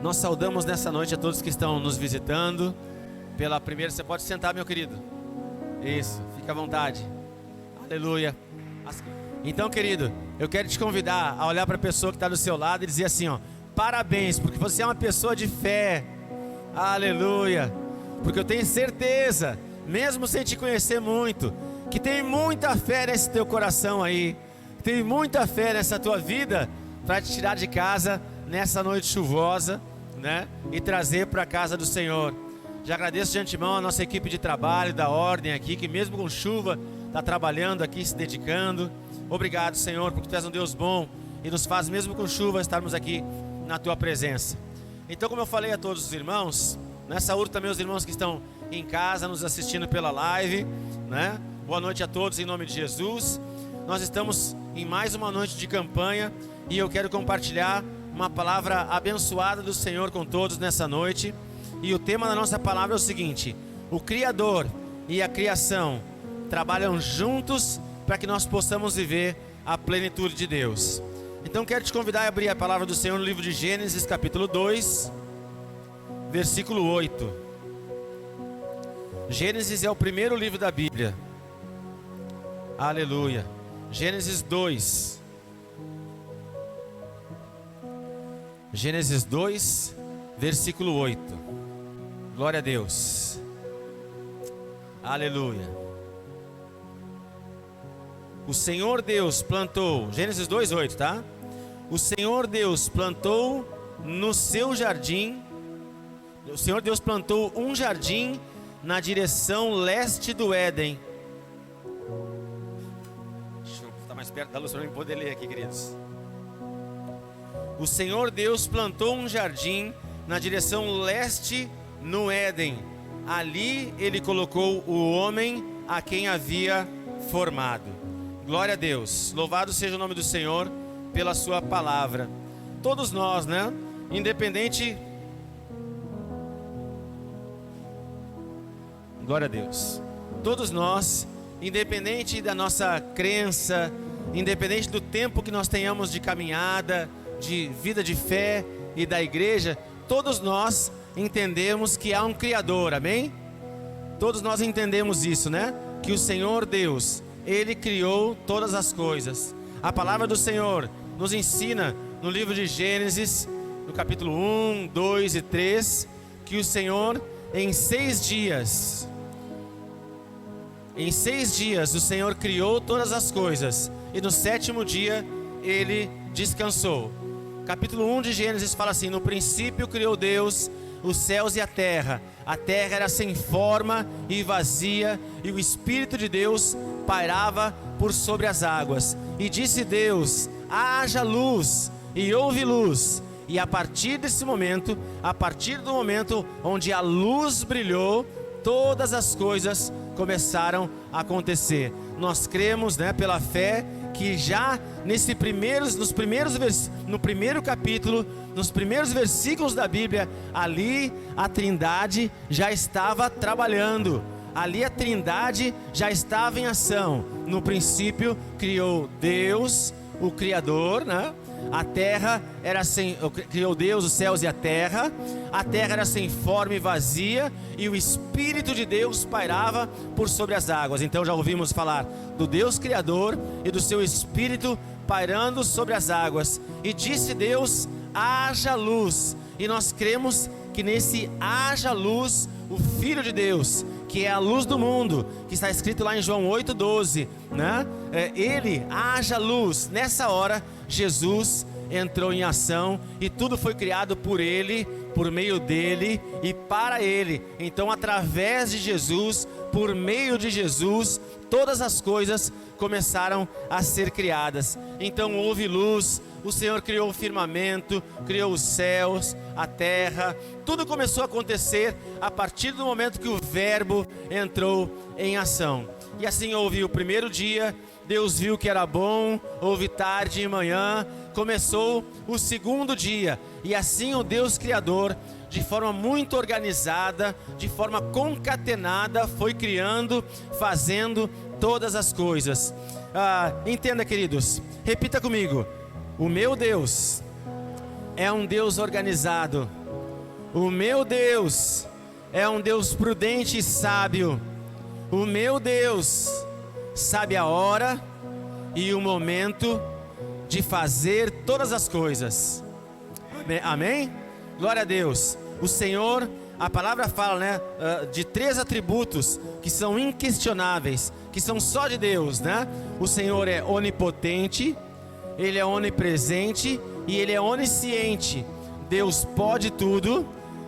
Nós saudamos nessa noite a todos que estão nos visitando. Pela primeira, você pode sentar, meu querido. Isso, fica à vontade. Aleluia. Então, querido, eu quero te convidar a olhar para a pessoa que está do seu lado e dizer assim, ó: parabéns, porque você é uma pessoa de fé. Aleluia. Porque eu tenho certeza, mesmo sem te conhecer muito, que tem muita fé nesse teu coração aí, tem muita fé nessa tua vida para te tirar de casa nessa noite chuvosa, né? E trazer para a casa do Senhor. Já agradeço de antemão a nossa equipe de trabalho, da ordem aqui, que mesmo com chuva está trabalhando aqui, se dedicando. Obrigado, Senhor, porque Tu és um Deus bom e nos faz, mesmo com chuva, estarmos aqui na Tua presença. Então, como eu falei a todos os irmãos, saúdo também os irmãos que estão em casa nos assistindo pela live, né? Boa noite a todos em nome de Jesus. Nós estamos em mais uma noite de campanha e eu quero compartilhar uma palavra abençoada do Senhor com todos nessa noite. E o tema da nossa palavra é o seguinte: o Criador e a criação trabalham juntos para que nós possamos viver a plenitude de Deus. Então quero te convidar a abrir a palavra do Senhor no livro de Gênesis, capítulo 2, versículo 8. Gênesis é o primeiro livro da Bíblia. Aleluia. Gênesis 2. Gênesis 2, versículo 8. Glória a Deus. Aleluia. O Senhor Deus plantou, Gênesis 2, 8, tá? O Senhor Deus plantou no seu jardim. O Senhor Deus plantou um jardim na direção leste do Éden. Deixa eu estar mais perto da luz para eu poder ler aqui, queridos. O Senhor Deus plantou um jardim na direção leste no Éden. Ali Ele colocou o homem a quem havia formado. Glória a Deus. Louvado seja o nome do Senhor pela sua palavra. Todos nós, né? Independente... Glória a Deus. Todos nós, independente da nossa crença, independente do tempo que nós tenhamos de caminhada, de vida de fé e da igreja, todos nós entendemos que há um Criador, amém? Todos nós entendemos isso, né? Que o Senhor Deus, Ele criou todas as coisas. A palavra do Senhor nos ensina no livro de Gênesis, no capítulo 1, 2 e 3, que o Senhor em 6 dias o Senhor criou todas as coisas e no 7º dia Ele descansou. Capítulo 1 de Gênesis fala assim: no princípio criou Deus os céus e a terra era sem forma e vazia, e o Espírito de Deus pairava por sobre as águas. E disse Deus: haja luz, e houve luz. E a partir desse momento, a partir do momento onde a luz brilhou, todas as coisas começaram a acontecer. Nós cremos, né, pela fé, que já no primeiro capítulo, nos primeiros versículos da Bíblia, ali a Trindade já estava trabalhando, ali a Trindade já estava em ação. No princípio criou Deus, o Criador, né? A terra era criou Deus os céus e a terra era sem forma e vazia, e o Espírito de Deus pairava por sobre as águas. Então já ouvimos falar do Deus Criador e do seu Espírito pairando sobre as águas. E disse Deus: haja luz. E nós cremos que nesse haja luz, o Filho de Deus, que é a luz do mundo, que está escrito lá em João 8,12, né? Ele, haja luz. Nessa hora, Jesus entrou em ação e tudo foi criado por Ele, por meio dEle e para Ele. Então, através de Jesus, por meio de Jesus, todas as coisas começaram a ser criadas. Então houve luz, o Senhor criou o firmamento, criou os céus, a terra. Tudo começou a acontecer a partir do momento que o Verbo entrou em ação. E assim houve o primeiro dia, Deus viu que era bom, houve tarde e manhã, começou o segundo dia. E assim o Deus Criador, de forma muito organizada, de forma concatenada, foi criando, fazendo todas as coisas. Entenda, queridos, repita comigo: o meu Deus é um Deus organizado, O meu Deus é um Deus prudente e sábio. O meu Deus sabe a hora e o momento de fazer todas as coisas. Amém? Glória a Deus. O Senhor, a palavra fala, né, de 3 atributos que são inquestionáveis, que são só de Deus, né? O Senhor é onipotente, Ele é onipresente e Ele é onisciente. Deus pode tudo,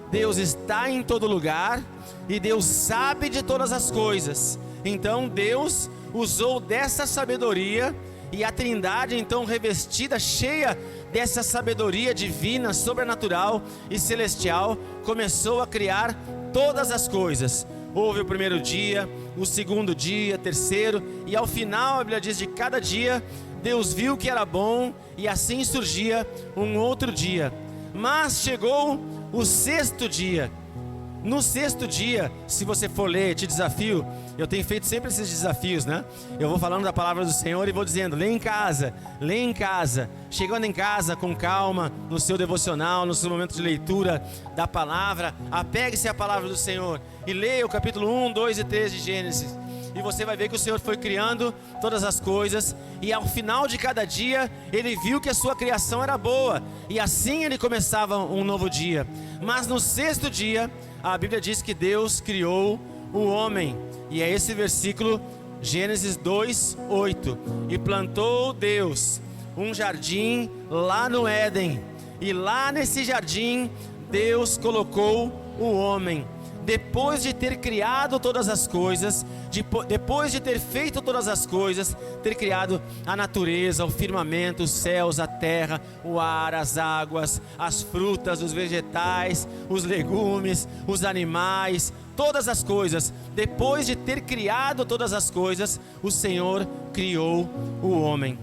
Deus está em todo lugar e Deus sabe de todas as coisas. Então Deus usou dessa sabedoria, e a Trindade, então revestida, cheia dessa sabedoria divina, sobrenatural e celestial, começou a criar todas as coisas. Houve o primeiro dia, o segundo dia, terceiro, e ao final a Bíblia diz: de cada dia Deus viu que era bom, e assim surgia um outro dia. Mas chegou o 6º dia. No 6º dia, se você for ler, te desafio, eu tenho feito sempre esses desafios, né? Eu vou falando da palavra do Senhor e vou dizendo: lê em casa, chegando em casa com calma, no seu devocional, no seu momento de leitura da palavra, apegue-se à palavra do Senhor e leia o capítulo 1, 2 e 3 de Gênesis. E você vai ver que o Senhor foi criando todas as coisas, e ao final de cada dia, Ele viu que a sua criação era boa, e assim Ele começava um novo dia. Mas no 6º dia, a Bíblia diz que Deus criou o homem, e é esse versículo, Gênesis 2, 8. E plantou Deus um jardim lá no Éden, e lá nesse jardim, Deus colocou o homem. Depois de ter criado todas as coisas, depois de ter feito todas as coisas, ter criado a natureza, o firmamento, os céus, a terra, o ar, as águas, as frutas, os vegetais, os legumes, os animais, todas as coisas. Depois de ter criado todas as coisas, o Senhor criou o homem.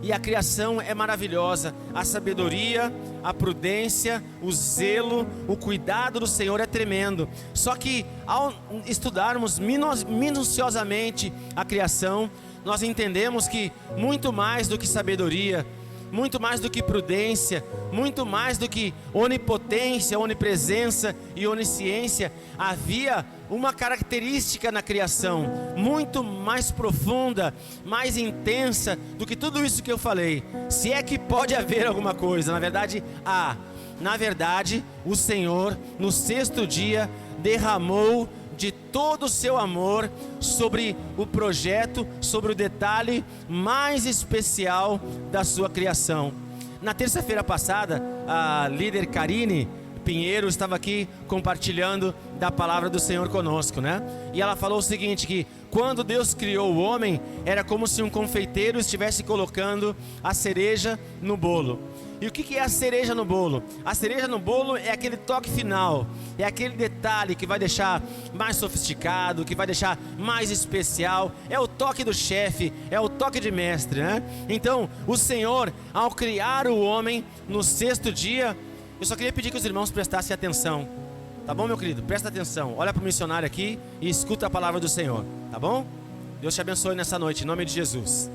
E a criação é maravilhosa, a sabedoria, a prudência, o zelo, o cuidado do Senhor é tremendo. Só que ao estudarmos minuciosamente a criação, nós entendemos que muito mais do que sabedoria, muito mais do que prudência, muito mais do que onipotência, onipresença e onisciência, havia uma característica na criação muito mais profunda, mais intensa do que tudo isso que eu falei. Se é que pode haver alguma coisa, na verdade há. Na verdade, o Senhor no 6º dia derramou de todo o seu amor sobre o projeto, sobre o detalhe mais especial da sua criação. Na terça-feira passada, a líder Karine Pinheiro estava aqui compartilhando da palavra do Senhor conosco, né? E ela falou o seguinte, que quando Deus criou o homem, era como se um confeiteiro estivesse colocando a cereja no bolo. E o que é a cereja no bolo? A cereja no bolo é aquele toque final, é aquele detalhe que vai deixar mais sofisticado, que vai deixar mais especial, é o toque do chefe, é o toque de mestre, né? Então, o Senhor, ao criar o homem no 6º dia, eu só queria pedir que os irmãos prestassem atenção, tá bom, meu querido? Presta atenção, olha para o missionário aqui e escuta a palavra do Senhor, tá bom? Deus te abençoe nessa noite, em nome de Jesus.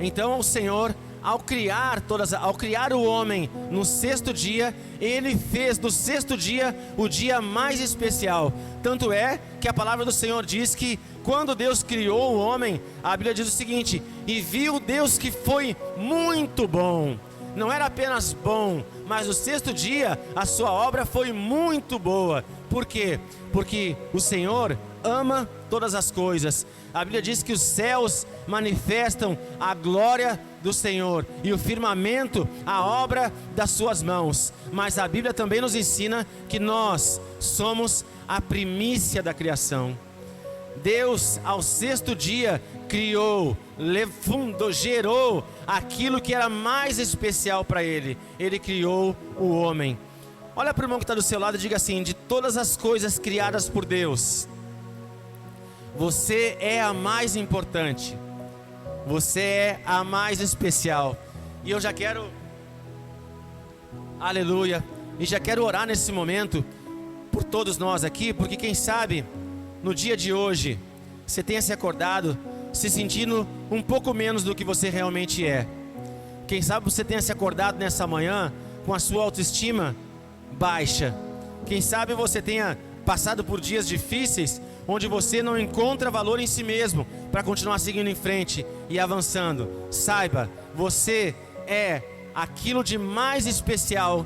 Então, o Senhor, ao criar o homem no 6º dia, Ele fez do 6º dia o dia mais especial. Tanto é que a palavra do Senhor diz que quando Deus criou o homem, a Bíblia diz o seguinte: e viu Deus que foi muito bom. Não era apenas bom, mas no 6º dia a sua obra foi muito boa. Por quê? Porque o Senhor ama todas as coisas. A Bíblia diz que os céus manifestam a glória do Senhor e o firmamento a obra das suas mãos. Mas a Bíblia também nos ensina que nós somos a primícia da criação. Deus, ao 6º dia, criou, gerou aquilo que era mais especial para Ele. Ele criou o homem. Olha para o irmão que está do seu lado e diga assim: de todas as coisas criadas por Deus, você é a mais importante, você é a mais especial. E eu já quero, aleluia, e já quero orar nesse momento por todos nós aqui, porque quem sabe no dia de hoje você tenha se acordado se sentindo um pouco menos do que você realmente é. Quem sabe você tenha se acordado nessa manhã com a sua autoestima baixa. Quem sabe você tenha passado por dias difíceis, onde você não encontra valor em si mesmo para continuar seguindo em frente e avançando. Saiba, você é aquilo de mais especial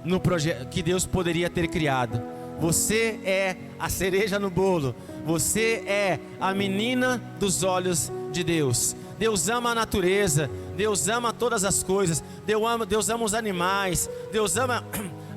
no projeto que Deus poderia ter criado. Você é a cereja no bolo. Você é a menina dos olhos de Deus. Deus ama a natureza, Deus ama todas as coisas, Deus ama os animais, Deus ama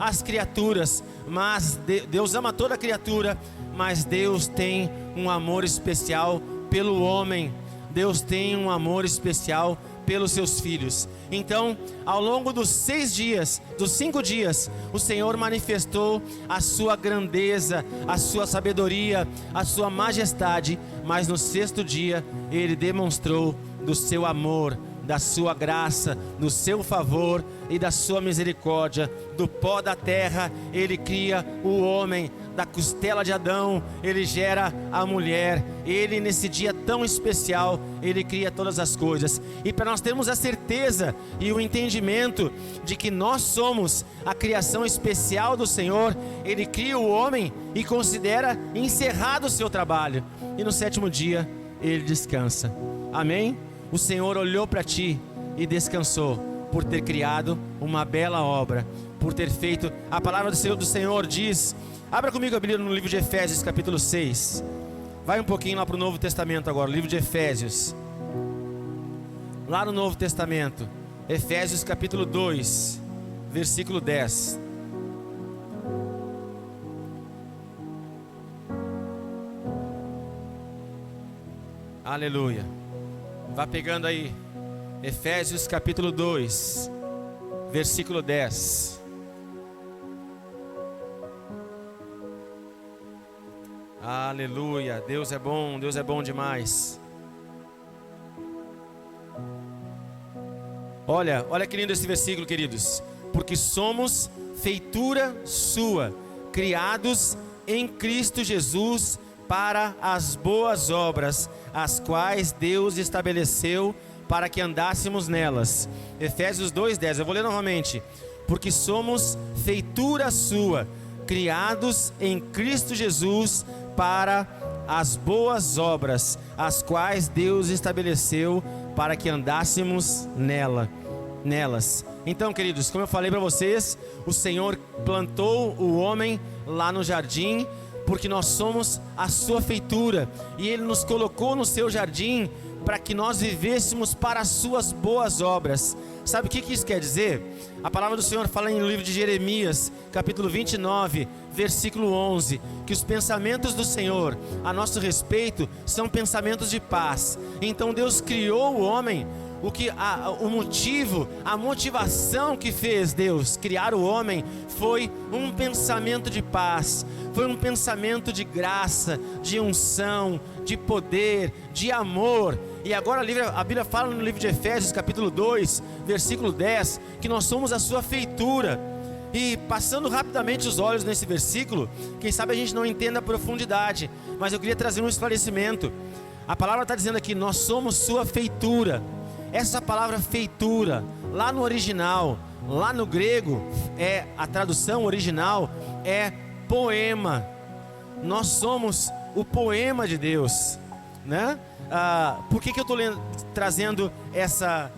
as criaturas, mas Deus ama toda criatura, mas Deus tem um amor especial pelo homem. Deus tem um amor especial pelos seus filhos. Então, ao longo dos 5 dias, o Senhor manifestou a sua grandeza, a sua sabedoria, a sua majestade, mas no 6º dia, Ele demonstrou do seu amor, da sua graça, do seu favor e da sua misericórdia. Do pó da terra Ele cria o homem, da costela de Adão Ele gera a mulher. Ele, nesse dia tão especial, Ele cria todas as coisas. E para nós termos a certeza e o entendimento de que nós somos a criação especial do Senhor, Ele cria o homem e considera encerrado o seu trabalho, e no 7º dia Ele descansa. Amém? O Senhor olhou para ti e descansou, por ter criado uma bela obra, por ter feito. A palavra do Senhor diz, abra comigo a Bíblia no livro de Efésios capítulo 6, vai um pouquinho lá para o Novo Testamento agora, livro de Efésios, lá no Novo Testamento, Efésios capítulo 2, versículo 10. Aleluia. Vá pegando aí, Efésios capítulo 2, versículo 10. Aleluia, Deus é bom demais. Olha que lindo esse versículo, queridos. Porque somos feitura sua, criados em Cristo Jesus para as boas obras, as quais Deus estabeleceu para que andássemos nelas. Efésios 2:10, eu vou ler novamente. Porque somos feitura sua, criados em Cristo Jesus para as boas obras, as quais Deus estabeleceu para que andássemos nelas. Então, queridos, como eu falei para vocês, o Senhor plantou o homem lá no jardim, porque nós somos a sua feitura, e Ele nos colocou no seu jardim para que nós vivêssemos para as suas boas obras. Sabe o que isso quer dizer? A palavra do Senhor fala no livro de Jeremias, capítulo 29, versículo 11, que os pensamentos do Senhor a nosso respeito são pensamentos de paz. Então Deus criou o homem. O motivo, a motivação que fez Deus criar o homem foi um pensamento de paz, foi um pensamento de graça, de unção, de poder, de amor. E agora a Bíblia fala no livro de Efésios capítulo 2, versículo 10, que nós somos a sua feitura. E passando rapidamente os olhos nesse versículo, quem sabe a gente não entenda a profundidade, mas eu queria trazer um esclarecimento. A palavra está dizendo aqui, nós somos sua feitura. Essa palavra feitura, lá no original, lá no grego, a tradução original é poema. Nós somos o poema de Deus, né? Por que eu estou trazendo essa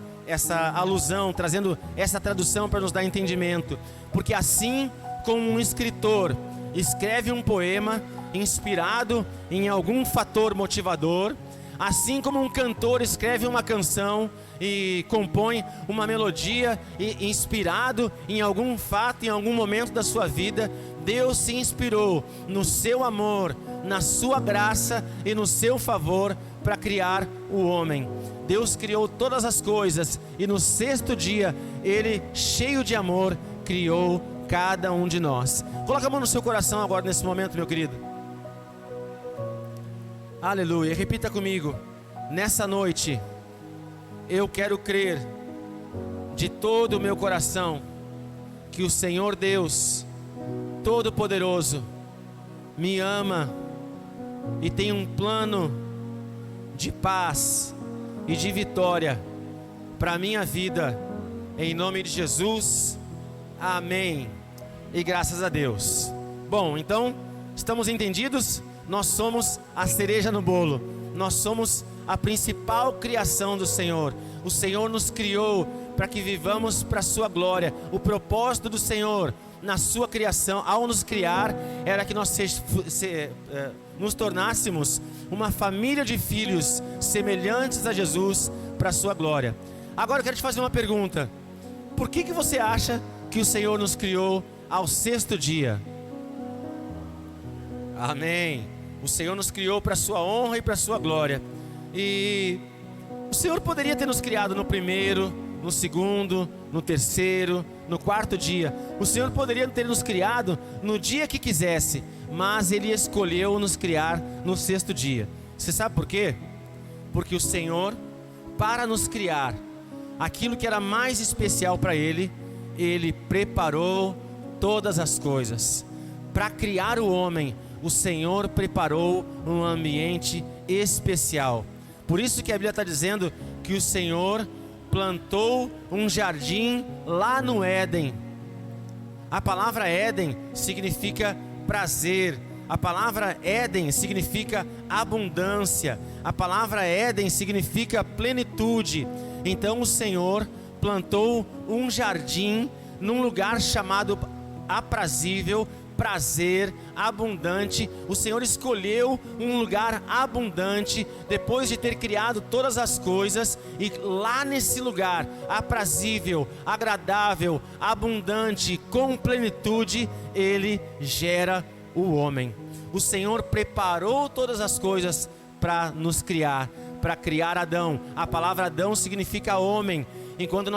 alusão, trazendo essa tradução para nos dar entendimento? Porque assim como um escritor escreve um poema inspirado em algum fator motivador, assim como um cantor escreve uma canção e compõe uma melodia inspirado em algum fato, em algum momento da sua vida, Deus se inspirou no seu amor, na sua graça e no seu favor para criar o homem. Deus criou todas as coisas e no 6º dia, Ele, cheio de amor, criou cada um de nós. Coloca a mão no seu coração agora nesse momento, meu querido. Aleluia, repita comigo. Nessa noite, eu quero crer de todo o meu coração que o Senhor Deus Todo-Poderoso me ama e tem um plano de paz e de vitória para a minha vida, em nome de Jesus, amém. e graças a Deus. Bom, então, estamos entendidos? Nós somos a cereja no bolo. Nós somos a principal criação do Senhor. O Senhor nos criou para que vivamos para a sua glória. O propósito do Senhor na sua criação, ao nos criar, era que nós nos tornássemos uma família de filhos semelhantes a Jesus para a sua glória. Agora eu quero te fazer uma pergunta. Por que você acha que o Senhor nos criou ao 6º dia? Amém. O Senhor nos criou para a sua honra e para a sua glória. E o Senhor poderia ter nos criado no 1º, no 2º, no 3º, no 4º dia. O Senhor poderia ter nos criado no dia que quisesse, mas Ele escolheu nos criar no 6º dia. Você sabe por quê? Porque o Senhor, para nos criar aquilo que era mais especial para Ele, Ele preparou todas as coisas. Para criar o homem, o Senhor preparou um ambiente especial. Por isso que a Bíblia está dizendo que o Senhor plantou um jardim lá no Éden. A palavra Éden significa prazer. A palavra Éden significa abundância. A palavra Éden significa plenitude. Então o Senhor plantou um jardim num lugar chamado aprazível, prazer, abundante. O Senhor escolheu um lugar abundante depois de ter criado todas as coisas, e lá nesse lugar aprazível, agradável, abundante, com plenitude, Ele gera o homem. O Senhor preparou todas as coisas para nos criar, para criar Adão. A palavra Adão significa homem. Quando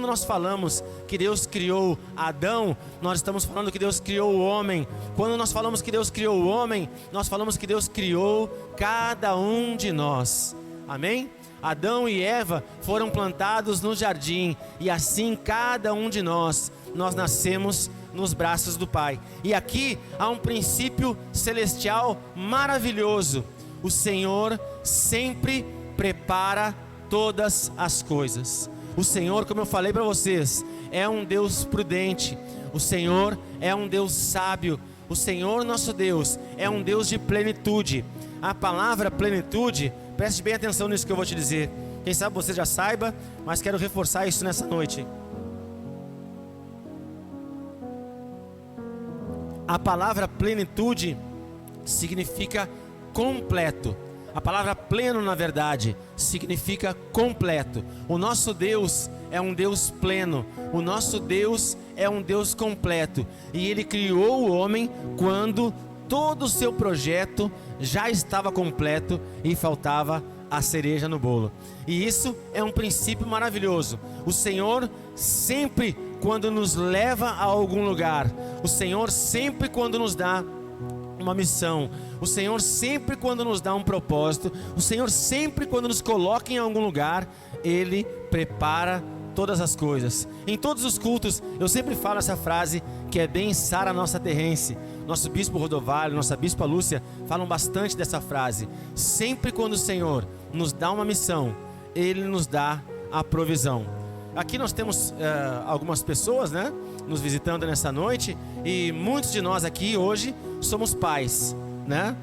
nós falamos que Deus criou Adão, nós estamos falando que Deus criou o homem. Quando nós falamos que Deus criou o homem, nós falamos que Deus criou cada um de nós. Amém? Adão e Eva foram plantados no jardim, e assim cada um de nós nascemos nos braços do Pai. E aqui há um princípio celestial maravilhoso. O Senhor sempre prepara todas as coisas. O Senhor, como eu falei para vocês, é um Deus prudente. O Senhor é um Deus sábio. O Senhor nosso Deus é um Deus de plenitude. A palavra plenitude, preste bem atenção nisso que eu vou te dizer. Quem sabe você já saiba, mas quero reforçar isso nessa noite. A palavra plenitude significa completo. A palavra pleno, na verdade, significa completo. O nosso Deus é um Deus pleno. O nosso Deus é um Deus completo. E Ele criou o homem quando todo o seu projeto já estava completo e faltava a cereja no bolo. E isso é um princípio maravilhoso. O Senhor sempre, quando nos leva a algum lugar, o Senhor sempre, quando nos dá uma missão, o Senhor sempre, quando nos dá um propósito, o Senhor sempre, quando nos coloca em algum lugar, Ele prepara todas as coisas. Em todos os cultos eu sempre falo essa frase, que é bem Sara Nossa Terrense. Nosso bispo Rodovalho, nossa bispa Lúcia falam bastante dessa frase. Sempre quando o Senhor nos dá uma missão, Ele nos dá a provisão. Aqui nós temos algumas pessoas, né, nos visitando nessa noite, e muitos de nós aqui hoje somos pais, né?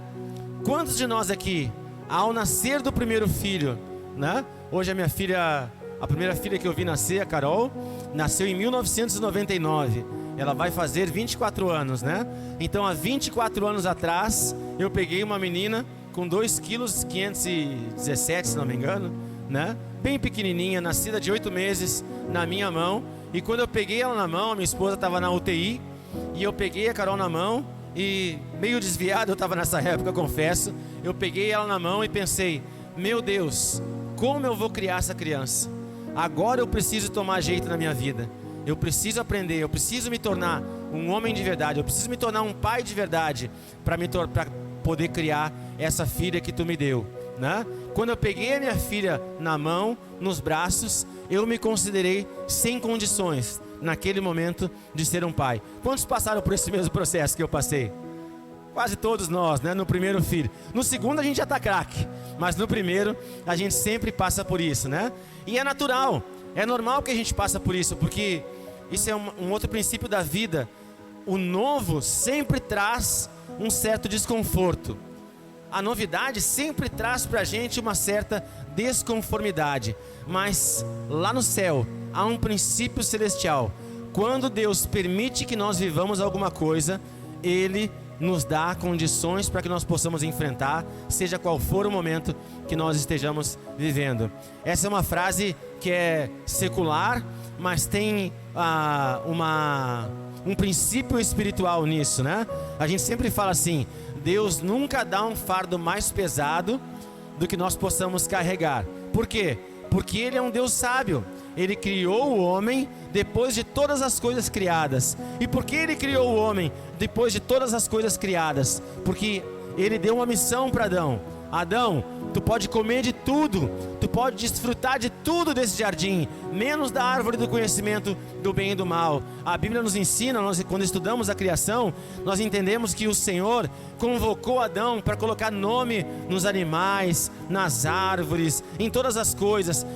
Quantos de nós aqui, ao nascer do primeiro filho, né? Hoje a minha filha, a primeira filha que eu vi nascer, a Carol, nasceu em 1999. Ela vai fazer 24 anos, né? Então há 24 anos atrás, eu peguei uma menina com 2,517 kg, se não me engano, né? Bem pequenininha, nascida de 8 meses, na minha mão. E quando eu peguei ela na mão, a minha esposa estava na UTI, e eu peguei a Carol na mão, e meio desviado eu estava nessa época, confesso. Eu peguei ela na mão e pensei: meu Deus, como eu vou criar essa criança? Agora eu preciso tomar jeito na minha vida. Eu preciso aprender, eu preciso me tornar um homem de verdade, eu preciso me tornar um pai de verdade, para poder criar essa filha que tu me deu, né? Quando eu peguei a minha filha na mão, nos braços, eu me considerei sem condições, naquele momento, de ser um pai. Quantos passaram por esse mesmo processo que eu passei? Quase todos nós, né? No primeiro filho. No segundo a gente já está craque, mas no primeiro a gente sempre passa por isso, né? E é natural, é normal que a gente passe por isso, porque isso é um outro princípio da vida. o novo sempre traz um certo desconforto. A novidade sempre traz para a gente uma certa desconformidade. Mas lá no céu há um princípio celestial. Quando Deus permite que nós vivamos alguma coisa, Ele nos dá condições para que nós possamos enfrentar, seja qual for o momento que nós estejamos vivendo. Essa é uma frase que é secular, mas tem um princípio espiritual nisso, né? A gente sempre fala assim: Deus nunca dá um fardo mais pesado do que nós possamos carregar. Por quê? Porque Ele é um Deus sábio. Ele criou o homem depois de todas as coisas criadas. E por que Ele criou o homem depois de todas as coisas criadas? Porque Ele deu uma missão para Adão. Adão, tu pode comer de tudo, tu pode desfrutar de tudo desse jardim, menos da árvore do conhecimento do bem e do mal. A Bíblia nos ensina, quando estudamos a criação, nós entendemos que o Senhor convocou Adão para colocar nome nos animais, nas árvores, em todas as coisas.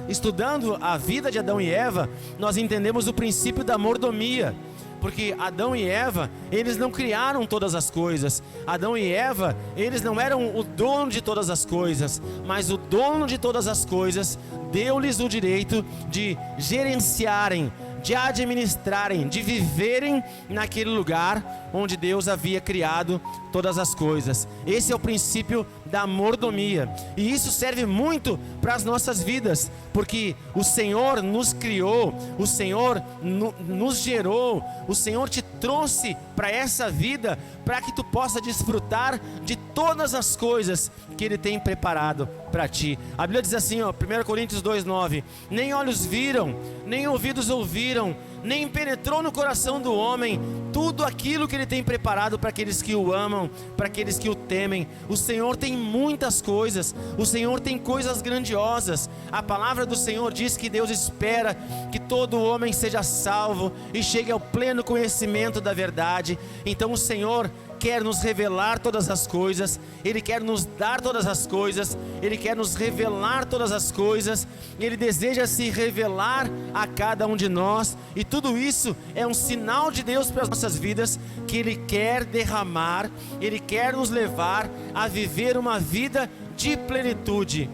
Estudando a vida de Adão e Eva, nós entendemos o princípio da mordomia. Porque Adão e Eva, eles não criaram todas as coisas. Adão e Eva, eles não eram o dono de todas as coisas, mas o dono de todas as coisas deu-lhes o direito de gerenciarem, de administrarem, de viverem naquele lugar onde Deus havia criado todas as coisas. Esse é o princípio da mordomia, e isso serve muito para as nossas vidas, porque o Senhor nos criou, o Senhor nos gerou, o Senhor te trouxe para essa vida, para que tu possa desfrutar de todas as coisas que Ele tem preparado para ti. A Bíblia diz assim, 1 Coríntios 2:9: nem olhos viram, nem ouvidos ouviram, nem penetrou no coração do homem tudo aquilo que Ele tem preparado para aqueles que o amam, para aqueles que o temem. O Senhor tem muitas coisas, o Senhor tem coisas grandiosas. A palavra do Senhor diz que Deus espera que todo homem seja salvo e chegue ao pleno conhecimento da verdade. Então o Senhor quer nos revelar todas as coisas, Ele quer nos dar todas as coisas, Ele quer nos revelar todas as coisas, Ele deseja se revelar a cada um de nós, e tudo isso é um sinal de Deus para as nossas vidas, que Ele quer derramar, Ele quer nos levar a viver uma vida de plenitude.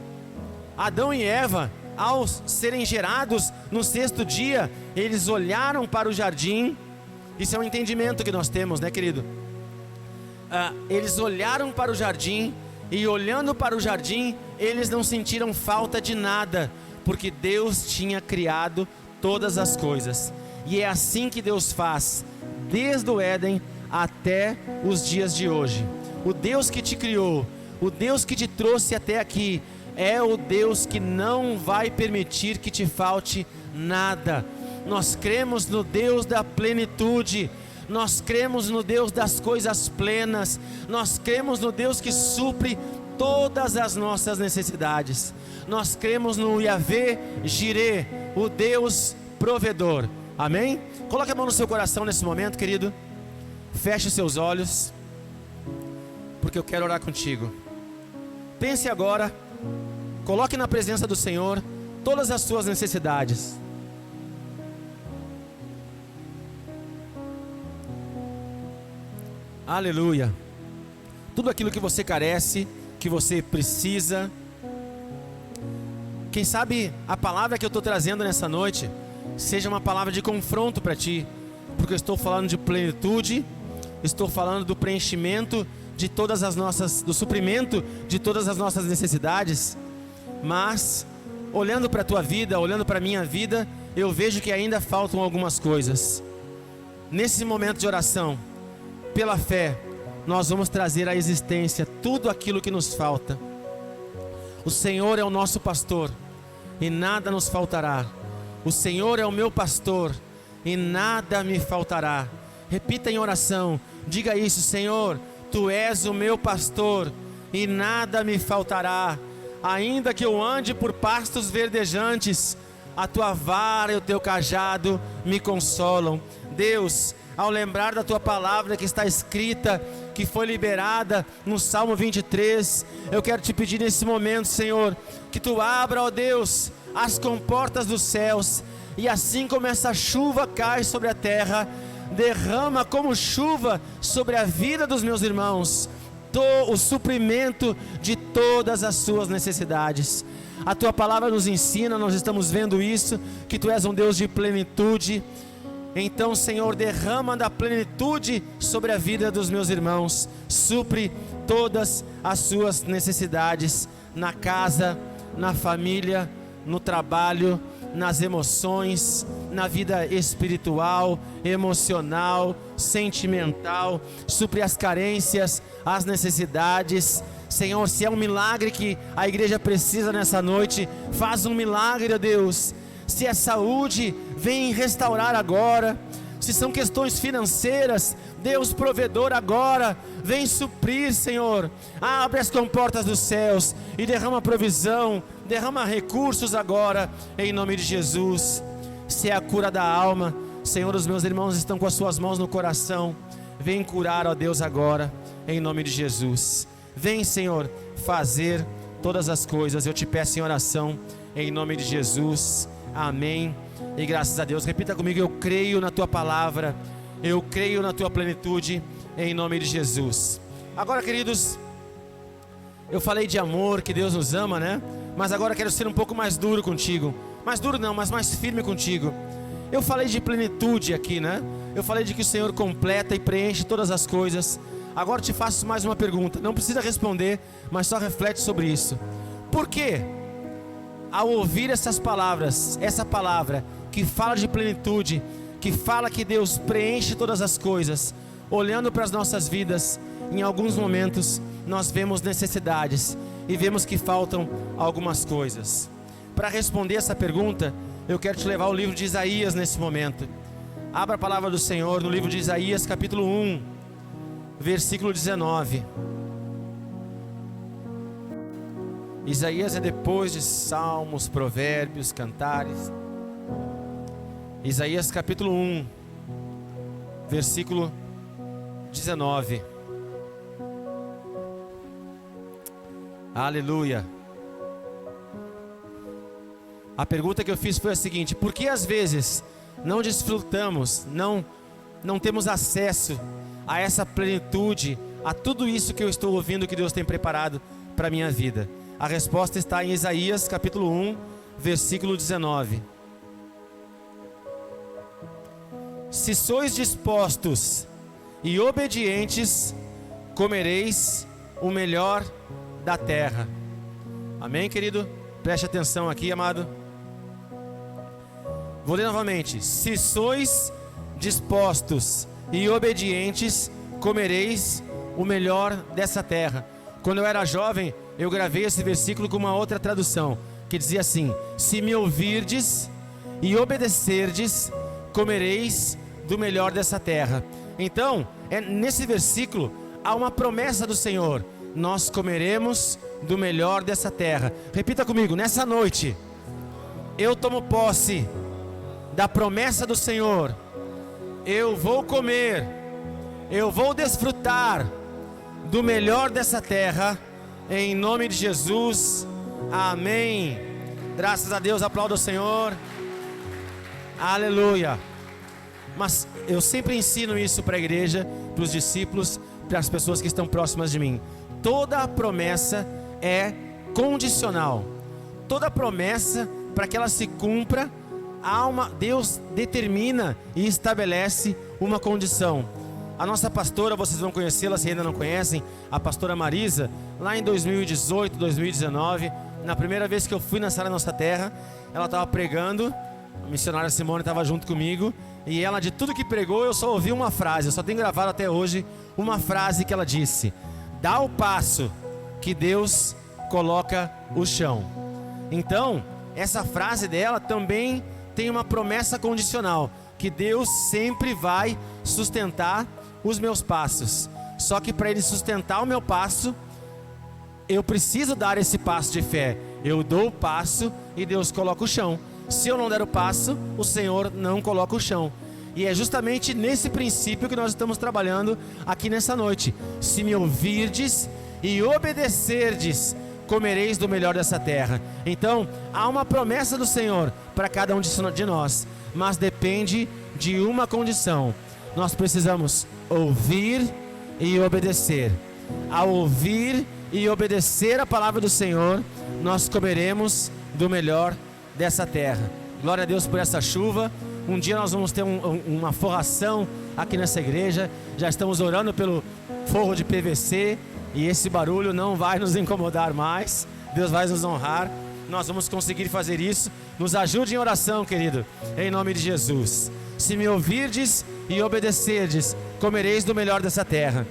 Adão e Eva, ao serem gerados no sexto dia, eles olharam para o jardim. Isso é um entendimento que nós temos, né, querido? Eles olharam para o jardim, e olhando para o jardim, eles não sentiram falta de nada, porque Deus tinha criado todas as coisas. E é assim que Deus faz, desde o Éden até os dias de hoje. O Deus que te criou, o Deus que te trouxe até aqui, é o Deus que não vai permitir que te falte nada. Nós cremos no Deus da plenitude, nós cremos no Deus das coisas plenas, nós cremos no Deus que supre todas as nossas necessidades. Nós cremos no Yahvé Jireh, o Deus provedor. Amém? Coloque a mão no seu coração nesse momento, querido. Feche os seus olhos, porque eu quero orar contigo. Pense agora, coloque na presença do Senhor todas as suas necessidades. Aleluia. Tudo aquilo que você carece, que você precisa. Quem sabe a palavra que eu estou trazendo nessa noite seja uma palavra de confronto para ti, porque eu estou falando de plenitude, estou falando do preenchimento de todas as nossas, do suprimento de todas as nossas necessidades. Mas olhando para a tua vida, olhando para a minha vida, eu vejo que ainda faltam algumas coisas. Nesse momento de oração, pela fé, nós vamos trazer à existência tudo aquilo que nos falta. O Senhor é o nosso pastor, e nada nos faltará. O Senhor é o meu pastor, e nada me faltará. Repita em oração, diga isso: Senhor, Tu és o meu pastor, e nada me faltará. Ainda que eu ande por pastos verdejantes, a Tua vara e o Teu cajado me consolam. Deus, ao lembrar da Tua palavra que está escrita, que foi liberada no Salmo 23, eu quero te pedir nesse momento, Senhor, que Tu abra, ó Deus, as comportas dos céus, e assim como essa chuva cai sobre a terra, derrama como chuva sobre a vida dos meus irmãos o suprimento de todas as suas necessidades. A tua palavra nos ensina, nós estamos vendo isso, que tu és um Deus de plenitude. Então, Senhor, derrama da plenitude sobre a vida dos meus irmãos, supre todas as suas necessidades, na casa, na família, no trabalho, nas emoções, na vida espiritual, emocional, sentimental. Supre as carências, as necessidades. Senhor, se é um milagre que a igreja precisa nessa noite, faz um milagre, ó Deus. Se é saúde, vem restaurar agora. Se são questões financeiras, Deus provedor agora, vem suprir, Senhor. Abre as comportas dos céus e derrama provisão, derrama recursos agora, em nome de Jesus. Se é a cura da alma, Senhor, os meus irmãos estão com as suas mãos no coração. Vem curar, ó Deus, agora, em nome de Jesus. Vem, Senhor, fazer todas as coisas. Eu te peço em oração, em nome de Jesus. Amém. E graças a Deus, repita comigo: eu creio na tua palavra, eu creio na tua plenitude, em nome de Jesus. Agora, queridos, eu falei de amor, que Deus nos ama, né? Mas agora quero ser um pouco mais duro contigo. Mais duro não, mas mais firme contigo. Eu falei de plenitude aqui, né? Eu falei de que o Senhor completa e preenche todas as coisas. Agora te faço mais uma pergunta, não precisa responder, mas só reflete sobre isso. Por quê? Ao ouvir essas palavras, essa palavra que fala de plenitude, que fala que Deus preenche todas as coisas, olhando para as nossas vidas, em alguns momentos nós vemos necessidades e vemos que faltam algumas coisas. Para responder essa pergunta, eu quero te levar ao livro de Isaías nesse momento. Abra a palavra do Senhor no livro de Isaías, capítulo 1, versículo 19. Isaías é depois de Salmos, Provérbios, Cantares. Isaías capítulo 1, versículo 19. Aleluia. A pergunta que eu fiz foi a seguinte: por que às vezes não desfrutamos, não temos acesso a essa plenitude, a tudo isso que eu estou ouvindo que Deus tem preparado para a minha vida? A resposta está em Isaías capítulo 1, versículo 19. Se sois dispostos e obedientes, comereis o melhor da terra. Amém, querido? Preste atenção aqui, amado. Vou ler novamente. Se sois dispostos e obedientes, comereis o melhor dessa terra. Quando eu era jovem, eu gravei esse versículo com uma outra tradução, que dizia assim: se me ouvirdes e obedecerdes, comereis do melhor dessa terra. Então, nesse versículo há uma promessa do Senhor: nós comeremos do melhor dessa terra. Repita comigo: nessa noite eu tomo posse da promessa do Senhor. Eu vou comer, eu vou desfrutar do melhor dessa terra, em nome de Jesus. Amém. Graças a Deus, aplauda o Senhor. Aleluia. Mas eu sempre ensino isso para a igreja, para os discípulos, para as pessoas que estão próximas de mim. Toda promessa é condicional. Toda promessa, para que ela se cumpra, Deus determina e estabelece uma condição. A nossa pastora, vocês vão conhecê-la se ainda não conhecem, a pastora Marisa, lá em 2018, 2019, na primeira vez que eu fui na Sara Nossa Terra, ela estava pregando, a missionária Simone estava junto comigo, e ela, de tudo que pregou, eu só ouvi uma frase, eu só tenho gravado até hoje uma frase que ela disse: dá o passo que Deus coloca o chão. Então, essa frase dela também tem uma promessa condicional, que Deus sempre vai sustentar os meus passos. Só que para Ele sustentar o meu passo, eu preciso dar esse passo de fé. Eu dou o passo e Deus coloca o chão. Se eu não der o passo, o Senhor não coloca o chão. E é justamente nesse princípio que nós estamos trabalhando aqui nessa noite. Se me ouvirdes e obedecerdes, comereis do melhor dessa terra. Então, há uma promessa do Senhor para cada um de nós, mas depende de uma condição. nós precisamos ouvir e obedecer. Ao ouvir e obedecer a palavra do Senhor, nós comeremos do melhor dessa terra. Glória a Deus por essa chuva. Um dia nós vamos ter uma forração aqui nessa igreja. Já estamos orando pelo forro de PVC e esse barulho não vai nos incomodar mais. Deus vai nos honrar. Nós vamos conseguir fazer isso. Nos ajude em oração, querido, em nome de Jesus. Se me ouvirdes e obedecerdes, comereis do melhor dessa terra.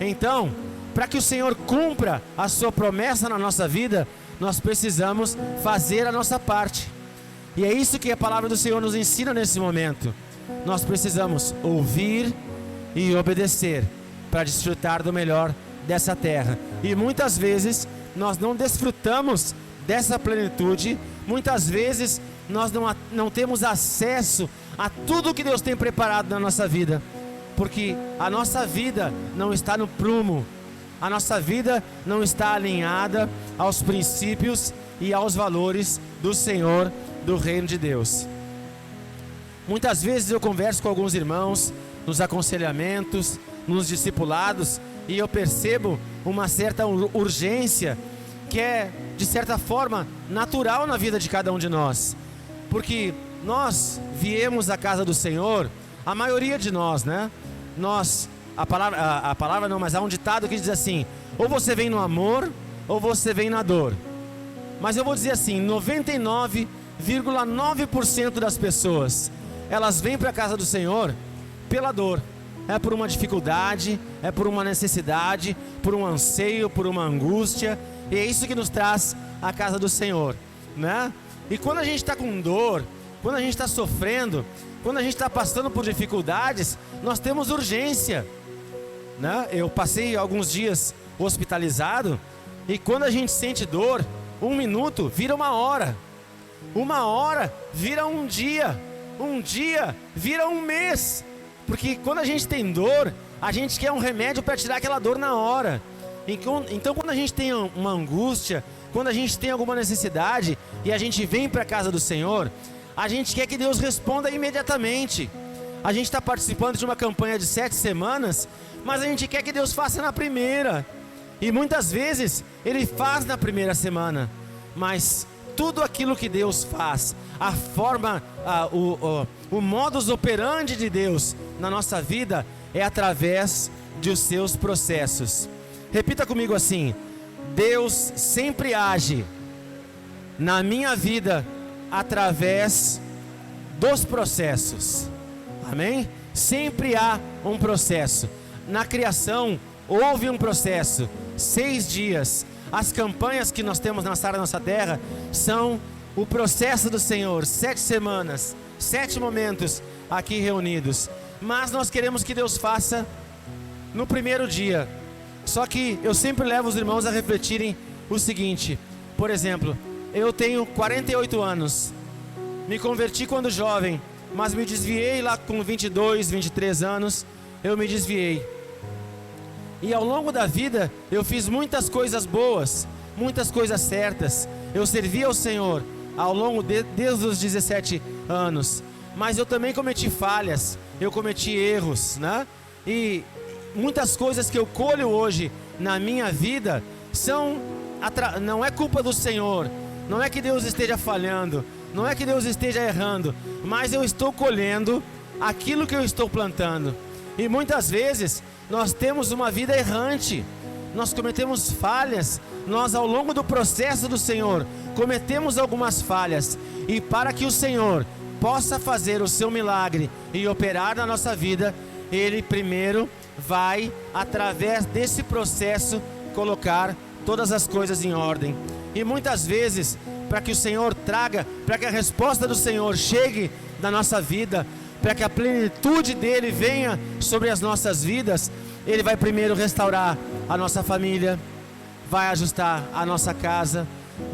Então, para que o Senhor cumpra a sua promessa na nossa vida, nós precisamos fazer a nossa parte. E é isso que a palavra do Senhor nos ensina nesse momento. Nós precisamos ouvir e obedecer para desfrutar do melhor dessa terra. E muitas vezes nós não desfrutamos dessa plenitude. Muitas vezes nós não temos acesso a tudo que Deus tem preparado na nossa vida, porque a nossa vida não está no prumo. A nossa vida não está alinhada aos princípios e aos valores do Senhor, do reino de Deus. Muitas vezes eu converso com alguns irmãos nos aconselhamentos, nos discipulados, e eu percebo uma certa urgência que é, de certa forma, natural na vida de cada um de nós, porque nós viemos à casa do Senhor, a maioria de nós, né? A palavra não, mas há um ditado que diz assim: ou você vem no amor, ou você vem na dor. Mas eu vou dizer assim, 99,9% das pessoas, elas vêm para a casa do Senhor pela dor. É por uma dificuldade, é por uma necessidade, por um anseio, por uma angústia. E é isso que nos traz à casa do Senhor, né? E quando a gente está com dor, quando a gente está sofrendo, quando a gente está passando por dificuldades, nós temos urgência, né? Eu passei alguns dias hospitalizado, e quando a gente sente dor, 1 minuto vira 1 hora, 1 hora vira um dia vira 1 mês, porque quando a gente tem dor, a gente quer um remédio para tirar aquela dor na hora. Então quando a gente tem uma angústia, quando a gente tem alguma necessidade e a gente vem para a casa do Senhor, a gente quer que Deus responda imediatamente. A gente está participando de uma campanha de 7 semanas, mas a gente quer que Deus faça na primeira. E muitas vezes Ele faz na primeira semana, mas tudo aquilo que Deus faz, a forma, o modus operandi de Deus na nossa vida é através dos seus processos. Repita comigo assim: Deus sempre age na minha vida através dos processos. Amém? Sempre há um processo. Na criação houve um processo, 6 dias. As campanhas que nós temos na Sara Nossa Terra são o processo do Senhor, 7 semanas, 7 momentos aqui reunidos. Mas nós queremos que Deus faça no primeiro dia. Só que eu sempre levo os irmãos a refletirem o seguinte: por exemplo, eu tenho 48 anos, me converti quando jovem, mas me desviei lá com 22, 23 anos, eu me desviei. E ao longo da vida, eu fiz muitas coisas boas, muitas coisas certas. Eu servi ao Senhor ao longo desde os 17 anos. Mas eu também cometi falhas, eu cometi erros, né? E muitas coisas que eu colho hoje na minha vida não é culpa do Senhor. Não é que Deus esteja falhando, não é que Deus esteja errando, mas eu estou colhendo aquilo que eu estou plantando. E muitas vezes nós temos uma vida errante, nós cometemos falhas, nós ao longo do processo do Senhor cometemos algumas falhas, e para que o Senhor possa fazer o seu milagre e operar na nossa vida, Ele primeiro vai, através desse processo, colocar todas as coisas em ordem. E muitas vezes, para que o Senhor traga, para que a resposta do Senhor chegue na nossa vida, para que a plenitude dEle venha sobre as nossas vidas, Ele vai primeiro restaurar a nossa família, vai ajustar a nossa casa,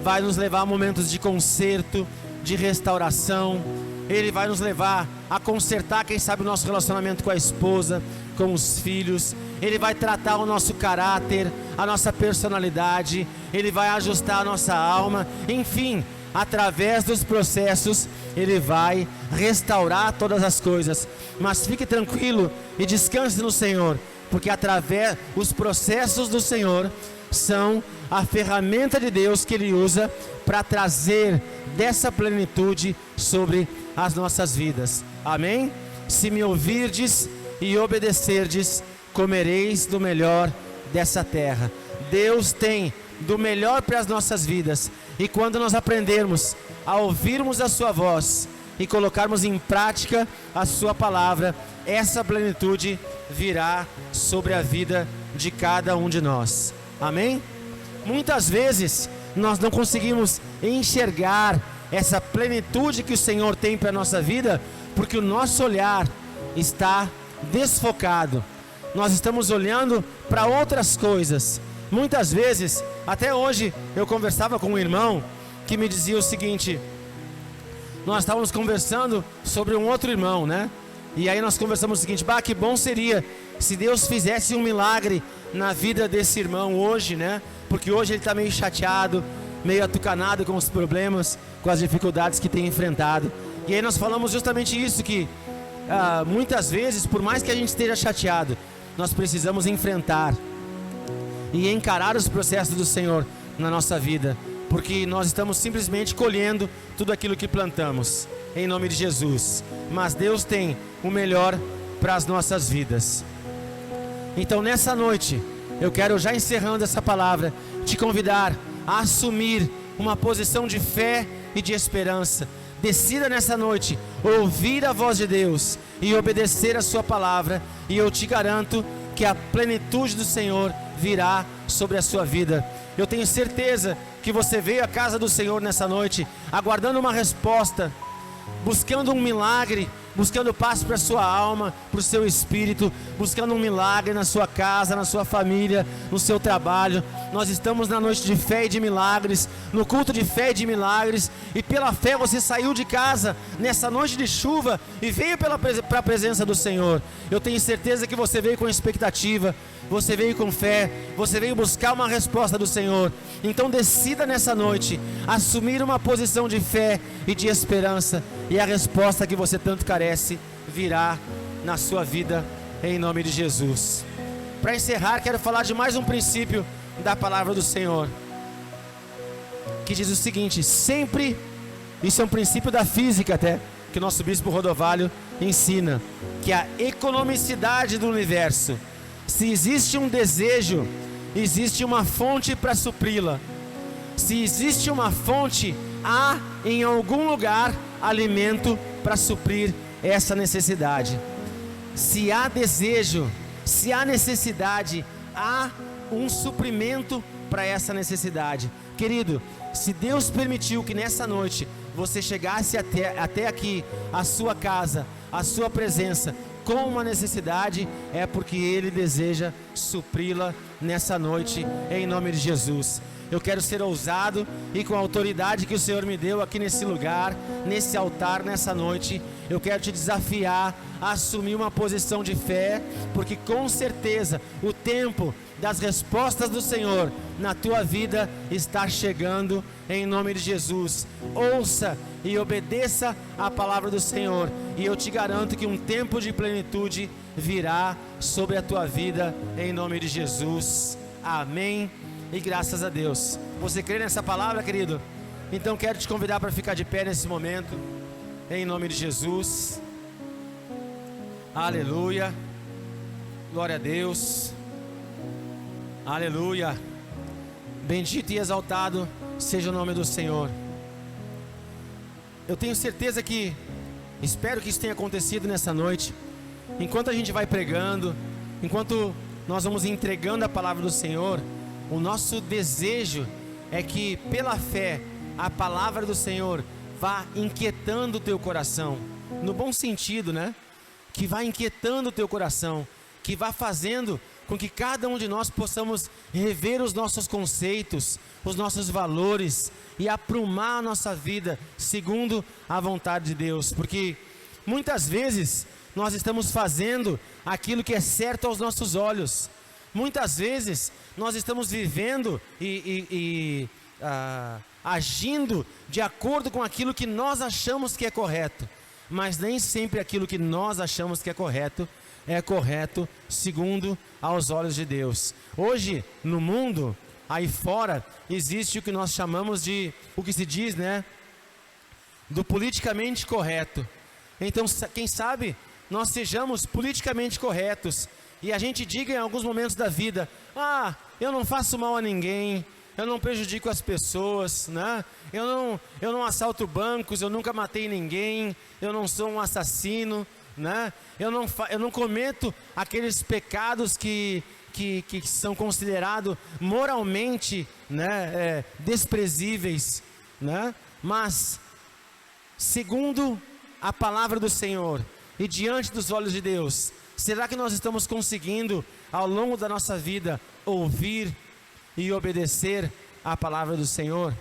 vai nos levar a momentos de conserto, de restauração. Ele vai nos levar a consertar, quem sabe, o nosso relacionamento com a esposa, com os filhos. Ele vai tratar o nosso caráter, a nossa personalidade. Ele vai ajustar a nossa alma. Enfim, através dos processos, Ele vai restaurar todas as coisas. Mas fique tranquilo e descanse no Senhor, porque através os processos do Senhor são a ferramenta de Deus que Ele usa para trazer dessa plenitude sobre as nossas vidas. Amém? Se me ouvirdes e obedecerdes, comereis do melhor dessa terra. Deus tem do melhor para as nossas vidas, e quando nós aprendermos a ouvirmos a sua voz e colocarmos em prática a sua palavra, essa plenitude virá sobre a vida de cada um de nós. Amém? Muitas vezes nós não conseguimos enxergar essa plenitude que o Senhor tem para a nossa vida, porque o nosso olhar está desfocado. Nós estamos olhando para outras coisas. Muitas vezes, até hoje, eu conversava com um irmão que me dizia o seguinte: nós estávamos conversando sobre um outro irmão, né? E aí nós conversamos o seguinte: que bom seria se Deus fizesse um milagre na vida desse irmão hoje, né? Porque hoje ele está meio chateado, meio atucanado com os problemas, com as dificuldades que tem enfrentado. E aí nós falamos justamente isso, que muitas vezes, por mais que a gente esteja chateado, nós precisamos enfrentar e encarar os processos do Senhor na nossa vida, porque nós estamos simplesmente colhendo tudo aquilo que plantamos, em nome de Jesus. Mas Deus tem o melhor para as nossas vidas. Então nessa noite, eu quero, já encerrando essa palavra, te convidar a assumir uma posição de fé e de esperança. Decida nessa noite ouvir a voz de Deus e obedecer a sua palavra, e eu te garanto que a plenitude do Senhor virá sobre a sua vida. Eu tenho certeza que você veio à casa do Senhor nessa noite aguardando uma resposta, buscando um milagre, buscando paz para a sua alma, para o seu espírito, buscando um milagre na sua casa, na sua família, no seu trabalho. Nós estamos na noite de fé e de milagres, no culto de fé e de milagres, e pela fé você saiu de casa nessa noite de chuva e veio para a presença do Senhor. Eu tenho certeza que você veio com expectativa, você veio com fé, você veio buscar uma resposta do Senhor. Então decida nessa noite assumir uma posição de fé e de esperança, e a resposta que você tanto carece virá na sua vida, em nome de Jesus. Para encerrar, quero falar de mais um princípio da palavra do Senhor, que diz o seguinte: sempre, isso é um princípio da física até, que o nosso bispo Rodovalho ensina, que a economicidade do universo, se existe um desejo, existe uma fonte para supri-la. Se existe uma fonte, há em algum lugar alimento para suprir essa necessidade. Se há desejo, se há necessidade, há um suprimento para essa necessidade. Querido, se Deus permitiu que nessa noite você chegasse até aqui, a sua casa, a sua presença, com uma necessidade, é porque Ele deseja supri-la nessa noite, em nome de Jesus. Eu quero ser ousado e, com a autoridade que o Senhor me deu aqui nesse lugar, nesse altar, nessa noite, eu quero te desafiar a assumir uma posição de fé, porque com certeza o tempo das respostas do Senhor na tua vida está chegando, em nome de Jesus. Ouça e obedeça a palavra do Senhor, e eu te garanto que um tempo de plenitude virá sobre a tua vida, em nome de Jesus. Amém. E graças a Deus. Você crê nessa palavra, querido? Então quero te convidar para ficar de pé nesse momento, em nome de Jesus. Aleluia. Glória a Deus. Aleluia. Bendito e exaltado seja o nome do Senhor. Eu tenho certeza que, espero que isso tenha acontecido nessa noite. Enquanto a gente vai pregando, enquanto nós vamos entregando a palavra do Senhor, o nosso desejo é que, pela fé, a palavra do Senhor vá inquietando o teu coração, no bom sentido, né? Que vá inquietando o teu coração, que vá fazendo com que cada um de nós possamos rever os nossos conceitos, os nossos valores, e aprumar a nossa vida segundo a vontade de Deus. Porque muitas vezes nós estamos fazendo aquilo que é certo aos nossos olhos. Muitas vezes nós estamos vivendo e agindo de acordo com aquilo que nós achamos que é correto, mas nem sempre aquilo que nós achamos que é correto segundo aos olhos de Deus. Hoje, no mundo, aí fora, existe o que nós chamamos de, o que se diz, né, do politicamente correto. Então, quem sabe nós sejamos politicamente corretos e a gente diga em alguns momentos da vida: eu não faço mal a ninguém, eu não prejudico as pessoas, né? Eu não assalto bancos, eu nunca matei ninguém, eu não sou um assassino, né? Eu não cometo aqueles pecados que são considerados moralmente, né, desprezíveis, né? Mas, segundo a palavra do Senhor e diante dos olhos de Deus, será que nós estamos conseguindo, ao longo da nossa vida, ouvir e obedecer à palavra do Senhor?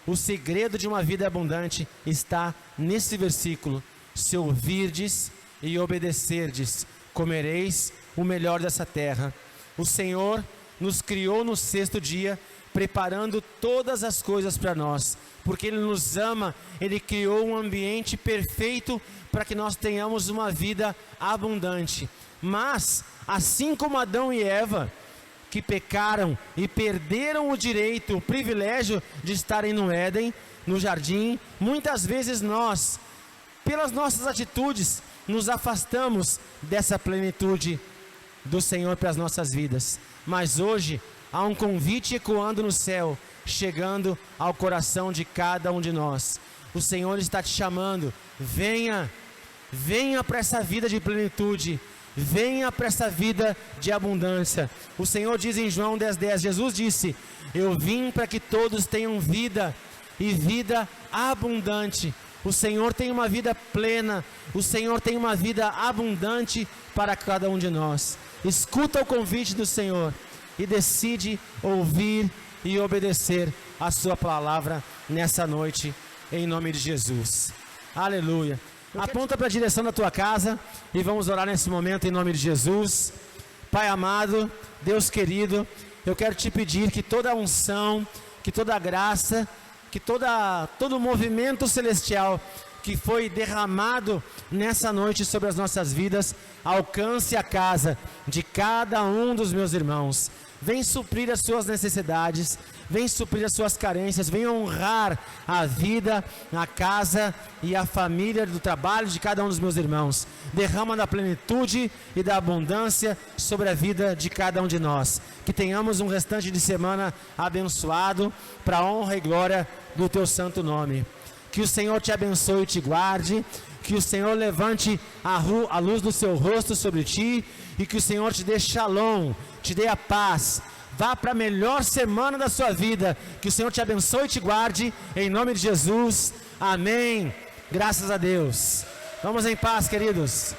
O segredo de uma vida abundante está nesse versículo: se ouvirdes e obedecerdes, comereis o melhor dessa terra. O Senhor nos criou no sexto dia, preparando todas as coisas para nós, porque Ele nos ama. Ele criou um ambiente perfeito para que nós tenhamos uma vida abundante. Mas, assim como Adão e Eva, que pecaram e perderam o direito, o privilégio de estarem no Éden, no jardim, muitas vezes nós, pelas nossas atitudes, nos afastamos dessa plenitude do Senhor para as nossas vidas. Mas hoje há um convite ecoando no céu, chegando ao coração de cada um de nós. O Senhor está te chamando: venha para essa vida de plenitude, venha para essa vida de abundância. O Senhor diz em João 10:10, Jesus disse: eu vim para que todos tenham vida e vida abundante. O Senhor tem uma vida plena, o Senhor tem uma vida abundante para cada um de nós. Escuta o convite do Senhor e decide ouvir e obedecer a sua palavra nessa noite, em nome de Jesus. Aleluia. Aponta para a direção da tua casa e vamos orar nesse momento em nome de Jesus. Pai amado, Deus querido, eu quero te pedir que toda a unção, que toda a graça, que todo o movimento celestial que foi derramado nessa noite sobre as nossas vidas, alcance a casa de cada um dos meus irmãos. Vem suprir as suas necessidades, vem suprir as suas carências, vem honrar a vida, a casa e a família do trabalho de cada um dos meus irmãos. Derrama da plenitude e da abundância sobre a vida de cada um de nós. Que tenhamos um restante de semana abençoado, para a honra e glória do teu santo nome. Que o Senhor te abençoe e te guarde, que o Senhor levante a luz do seu rosto sobre ti, e que o Senhor te dê shalom, te dê a paz. Vá para a melhor semana da sua vida. Que o Senhor te abençoe e te guarde, em nome de Jesus. Amém. Graças a Deus. Vamos em paz, queridos.